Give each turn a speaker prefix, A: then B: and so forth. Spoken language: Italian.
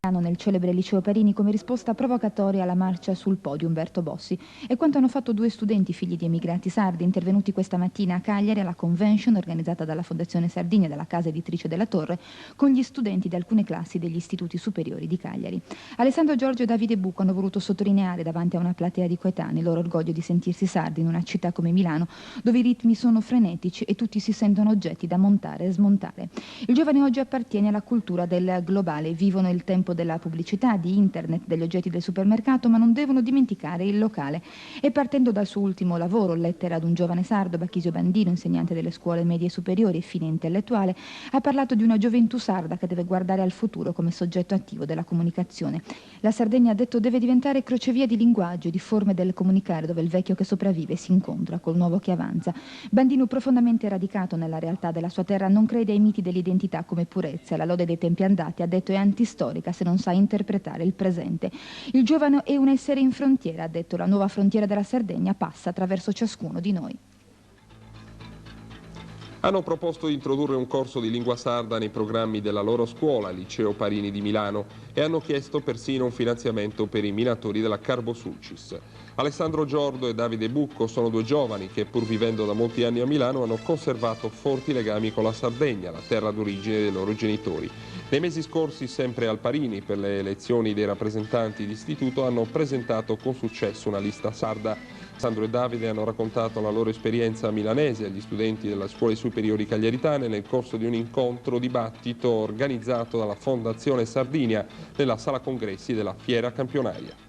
A: nel celebre liceo Parini come risposta provocatoria alla marcia sul podio Umberto Bossi e quanto hanno fatto due studenti figli di emigranti sardi intervenuti questa mattina a Cagliari alla convention organizzata dalla Fondazione Sardigna e dalla casa editrice della Torre con gli studenti di alcune classi degli istituti superiori di Cagliari. Alessandro Giorgio e Davide Bucco hanno voluto sottolineare davanti a una platea di coetanei il loro orgoglio di sentirsi sardi in una città come Milano dove i ritmi sono frenetici e tutti si sentono oggetti da montare e smontare. Il giovane oggi appartiene alla cultura del globale, vivono il tempo della pubblicità, di internet, degli oggetti del supermercato, ma non devono dimenticare il locale. E partendo dal suo ultimo lavoro, Lettera ad un giovane sardo, Bachisio Bandino, insegnante delle scuole medie superiori e fine intellettuale, ha parlato di una gioventù sarda che deve guardare al futuro come soggetto attivo della comunicazione. La Sardegna, ha detto, deve diventare crocevia di linguaggio e di forme del comunicare, dove il vecchio che sopravvive si incontra col nuovo che avanza. Bandino, profondamente radicato nella realtà della sua terra, non crede ai miti dell'identità come purezza. La lode dei tempi andati, ha detto, è antistorica se non sa interpretare il presente. Il giovane è un essere in frontiera, ha detto, la nuova frontiera della Sardegna passa attraverso ciascuno di noi.
B: Hanno proposto di introdurre un corso di lingua sarda nei programmi della loro scuola, Liceo Parini di Milano, e hanno chiesto persino un finanziamento per i minatori della Carbo Sulcis. Alessandro Giordo e Davide Bucco sono due giovani che, pur vivendo da molti anni a Milano, hanno conservato forti legami con la Sardegna, la terra d'origine dei loro genitori. Nei mesi scorsi, sempre al Parini, per le elezioni dei rappresentanti d'istituto, hanno presentato con successo una lista sarda. Sandro e Davide hanno raccontato la loro esperienza milanese agli studenti delle scuole superiori cagliaritane nel corso di un incontro dibattito organizzato dalla Fondazione Sardinia nella sala congressi della Fiera Campionaria.